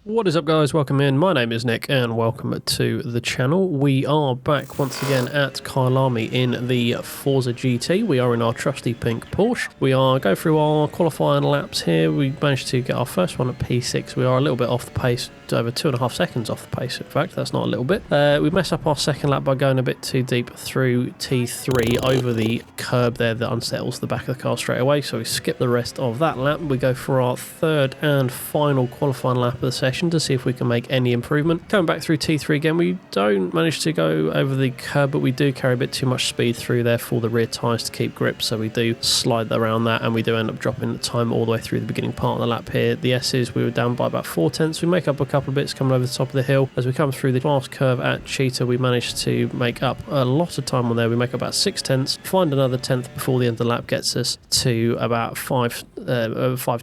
What is up, guys? Welcome in. My name is Nick and welcome to the channel. We are back once again at Kyalami in the Forza GT. We are in our trusty pink Porsche. We are going through our qualifying laps here. We managed to get our first one at P6. We are a little bit off the pace, over 2.5 seconds off the pace. In fact, that's not a little bit. We mess up our second lap by going a bit too deep through T3 over the curb there that unsettles the back of the car straight away. So we skip the rest of that lap. We go for our third and final qualifying lap of the session to see if we can make any improvement. Coming back through T3 again, we don't manage to go over the curb, but we do carry a bit too much speed through there for the rear tyres to keep grip, so we do slide around that, and we do end up dropping the time all the way through the beginning part of the lap here. The S's, we were down by about 4 tenths. We make up a couple of bits coming over the top of the hill. As we come through the last curve at Cheetah, we managed to make up a lot of time on there. We make up about 6 tenths, find another tenth before the end of the lap gets us to about 5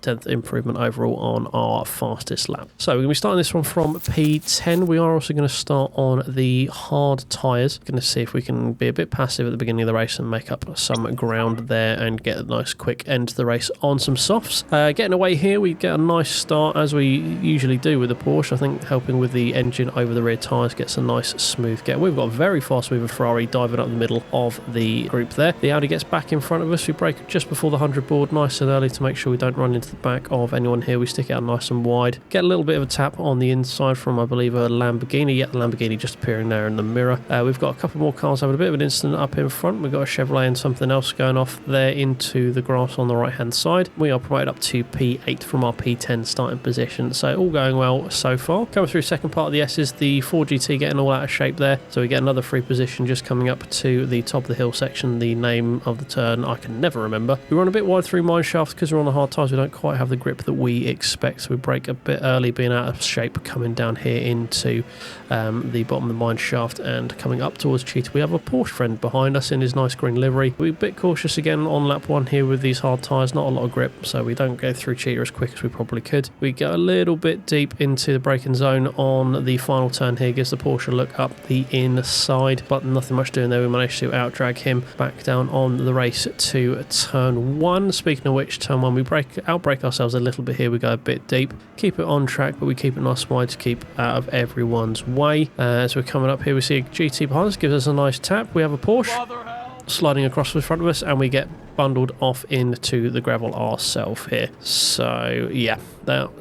tenth improvement overall on our fastest lap. So we're going to be starting this one from P10. We are also going to start on the hard tyres. Going to see if we can be a bit passive at the beginning of the race and make up some ground there and get a nice quick end to the race on some softs. Getting away here, we get a nice start as we usually do with the Porsche. I think helping with the engine over the rear tyres gets a nice smooth get. We've got a very fast moving Ferrari diving up the middle of the group there. The Audi gets back in front of us. We brake just before the 100 board nice and early to make sure we don't run into the back of anyone here. We stick it out nice and wide. Get a little bit of a tap on the inside from, I believe, a Lamborghini. Yeah, the Lamborghini just appearing there in the mirror. We've got a couple more cars having a bit of an incident up in front. We've got a Chevrolet and something else going off there into the grass on the right hand side. We are promoted up to P8 from our P10 starting position, so all going well so far. Coming through second part of the S's, the Ford GT getting all out of shape there, so we get another free position just coming up to the top of the hill section. The name of the turn I can never remember. We run a bit wide through mineshaft because we're on the hard tyres. We don't quite have the grip that we expect, so we brake a bit early, being out of shape coming down here into the bottom of the mine shaft and coming up towards Cheetah. We have a Porsche friend behind us in his nice green livery. We're a bit cautious again on lap 1 here with these hard tyres, not a lot of grip, so we don't go through Cheetah as quick as we probably could. We go a little bit deep into the braking zone on the final turn here, gives the Porsche a look up the inside, but nothing much doing there. We managed to outdrag him back down on the race to turn 1. Speaking of which, turn 1, we outbrake ourselves a little bit here. We go a bit deep, keep it on track, but we keep it nice wide to keep out of everyone's way. As we're coming up here, we see a GT behind us, gives us a nice tap. We have a Porsche sliding across in front of us, and we get bundled off into the gravel ourselves here. So yeah,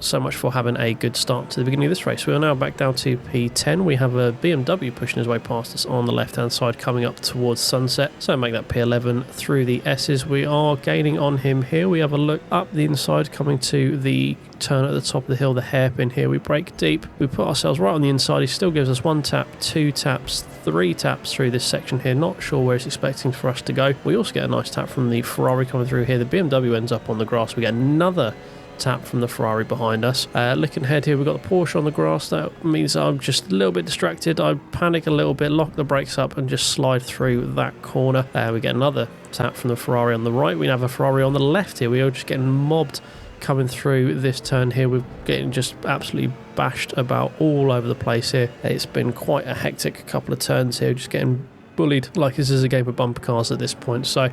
so much for having a good start to the beginning of this race. We are now back down to P10. We have a BMW pushing his way past us on the left hand side coming up towards Sunset, so make that P11 through the S's. We are gaining on him here. We have a look up the inside coming to the turn at the top of the hill, the hairpin here. We brake deep, we put ourselves right on the inside. He still gives us 1 tap, 2 taps, 3 taps through this section here. Not sure where he's expecting for us to go. We also get a nice tap from the Ferrari coming through here. The BMW ends up on the grass. We get another tap from the Ferrari behind us. Looking ahead here, we've got the Porsche on the grass. That means I'm just a little bit distracted. I panic a little bit, lock the brakes up and just slide through that corner. We get another tap from the Ferrari on the right. We have a Ferrari on the left here. We are just getting mobbed coming through this turn here. We're getting just absolutely bashed about all over the place here. It's been quite a hectic couple of turns here, just getting bullied like this is a game of bumper cars at this point. So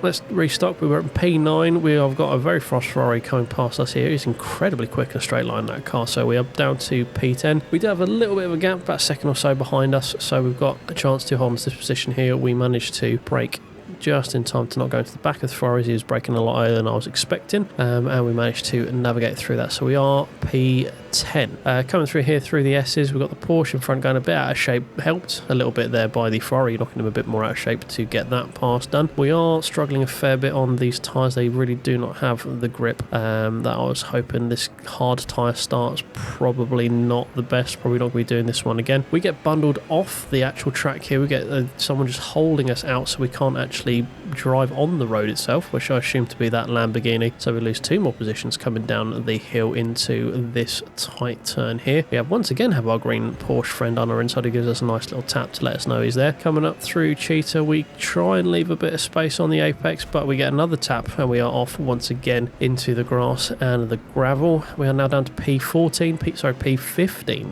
let's restock. We were at P9. We have got a very fast Ferrari coming past us here. He's incredibly quick in a straight line, that car. So we are down to P10. We do have a little bit of a gap, about a second or so behind us, so we've got a chance to hold on to this position here. We managed to brake just in time to not go into the back of the Ferrari. He was braking a lot higher than I was expecting, and we managed to navigate through that. So we are P10. Coming through here through the S's, we've got the Porsche in front going a bit out of shape, helped a little bit there by the Ferrari, knocking him a bit more out of shape to get that pass done. We are struggling a fair bit on these tyres. They really do not have the grip that I was hoping. This hard tyre start's probably not the best, probably not going to be doing this one again. We get bundled off the actual track here. We get someone just holding us out, so we can't actually drive on the road itself, which I assume to be that Lamborghini. So we lose 2 more positions coming down the hill into this tight turn here. We have once again have our green Porsche friend on our inside, who gives us a nice little tap to let us know he's there. Coming up through Cheetah, we try and leave a bit of space on the apex, but we get another tap and we are off once again into the grass and the gravel. We are now down to P15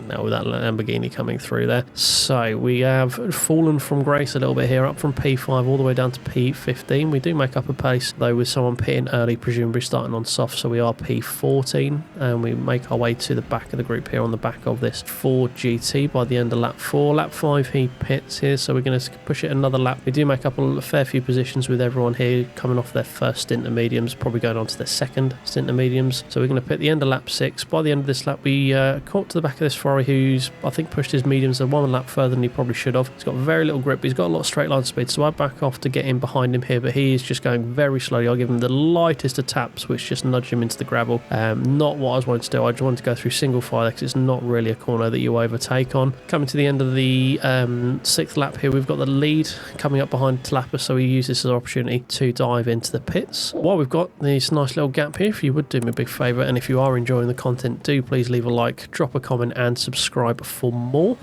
now with that Lamborghini coming through there. So we have fallen from grace a little bit here, up from P5 all the way down to P15. P15. We do make up a pace though with someone pitting early, presumably starting on soft, so we are P14, and we make our way to the back of the group here on the back of this Ford GT by the end of lap 4. Lap 5 he pits here, so we're going to push it another lap. We do make up a fair few positions with everyone here coming off their first stint of mediums, probably going on to their second stint of mediums, so we're going to pit the end of lap 6. By the end of this lap we caught to the back of this Ferrari, who's I think pushed his mediums one lap further than he probably should have. He's got very little grip, but he's got a lot of straight line speed, so I back off to get in behind him here, but he is just going very slowly. I'll give him the lightest of taps which just nudge him into the gravel. Not what I was wanting to do. I just wanted to go through single file because it's not really a corner that you overtake on. Coming to the end of the 6th lap here, we've got the lead coming up behind Tlapa, so we use this as an opportunity to dive into the pits. While we've got this nice little gap here, if you would do me a big favour, and if you are enjoying the content, do please leave a like, drop a comment and subscribe for more.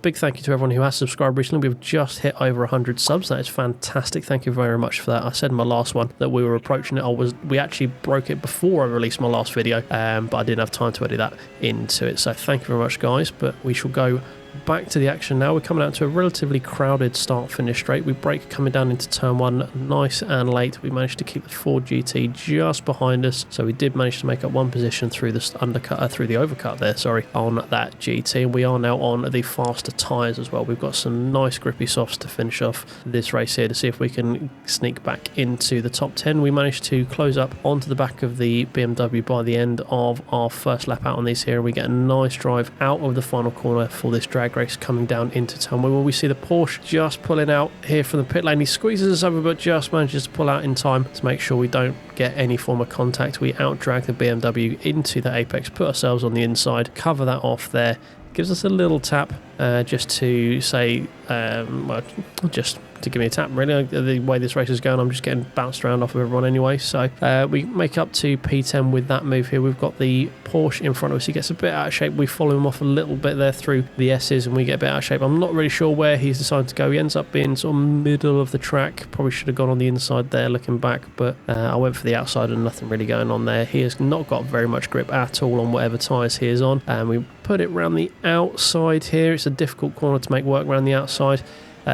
Big thank you to everyone who has subscribed recently. We've just hit over 100 subs. That is fantastic. Thank you very much for that. I said in my last one that we were approaching it. We actually broke it before I released my last video, but I didn't have time to edit that into it. So thank you very much, guys. But we shall go back to the action now. We're coming out to a relatively crowded start-finish straight. We brake coming down into turn 1 nice and late. We managed to keep the Ford GT just behind us, so we did manage to make up one position through the overcut there, sorry, on that GT. And we are now on the faster tyres as well. We've got some nice grippy softs to finish off this race here to see if we can sneak back into the top 10. We managed to close up onto the back of the BMW by the end of our first lap out on these here, and we get a nice drive out of the final corner for this drag race coming down into turn 1, where we see the Porsche just pulling out here from the pit lane. He squeezes us over but just manages to pull out in time to make sure we don't get any form of contact. We outdrag the BMW into the apex, put ourselves on the inside, cover that off there. Gives us a little tap just to say, well, just to give me a tap really. The way this race is going, I'm just getting bounced around off of everyone anyway, so we make up to P10 with that move here. We've got the Porsche in front of us. He gets a bit out of shape. We follow him off a little bit there through the S's and we get a bit out of shape. I'm not really sure where he's decided to go. He ends up being sort of middle of the track. Probably should have gone on the inside there looking back, but I went for the outside and nothing really going on there. He has not got very much grip at all on whatever tyres he is on, and we put it around the outside here. It's a difficult corner to make work around the outside.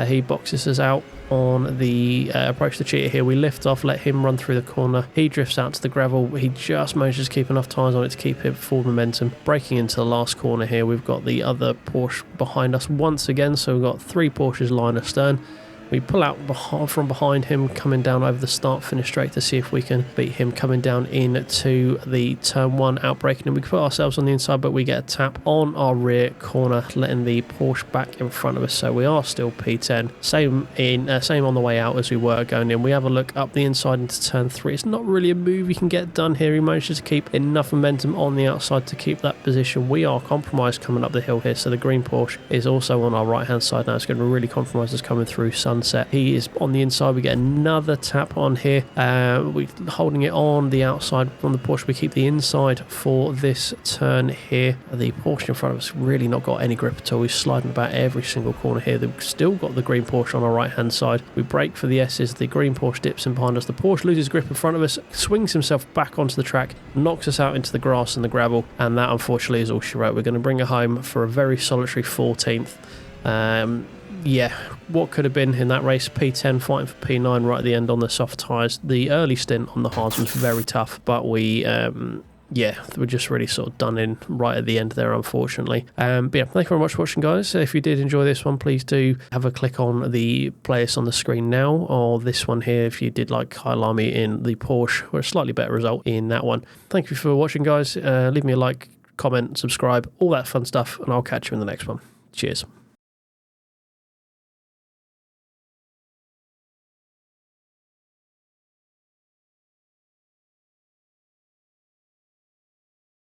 He boxes us out on the approach to cheater here. We lift off, let him run through the corner. He drifts out to the gravel. He just manages to keep enough tyres on it to keep it full momentum. Breaking into the last corner here, we've got the other Porsche behind us once again, so we've got 3 Porsches line astern. We pull out from behind him, coming down over the start-finish straight to see if we can beat him coming down into the turn 1 outbreaking, and we put ourselves on the inside, but we get a tap on our rear corner, letting the Porsche back in front of us, so we are still P10. Same on the way out as we were going in. We have a look up the inside into turn 3. It's not really a move you can get done here. He manages to keep enough momentum on the outside to keep that position. We are compromised coming up the hill here, so the green Porsche is also on our right-hand side now. It's going to really compromise us coming through Sunset. He is on the inside. We get another tap on here. We're holding it on the outside from the Porsche. We keep the inside for this turn here. The Porsche in front of us really not got any grip at all. He's sliding about every single corner here. They've still got the green Porsche on our right hand side. We brake for the S's. The green Porsche dips in behind us. The Porsche loses grip in front of us, swings himself back onto the track, knocks us out into the grass and the gravel, and that unfortunately is all she wrote. We're going to bring her home for a very solitary 14th. Yeah, what could have been in that race, P10 fighting for P9 right at the end on the soft tyres. The early stint on the hards was very tough, but we we're just really sort of done in right at the end there, unfortunately. But yeah, thank you very much for watching, guys. If you did enjoy this one, please do have a click on the playlist on the screen now, or this one here if you did like Kyle Army in the Porsche, or a slightly better result in that one. Thank you for watching, guys. Leave me a like, comment, subscribe, all that fun stuff, and I'll catch you in the next one. Cheers.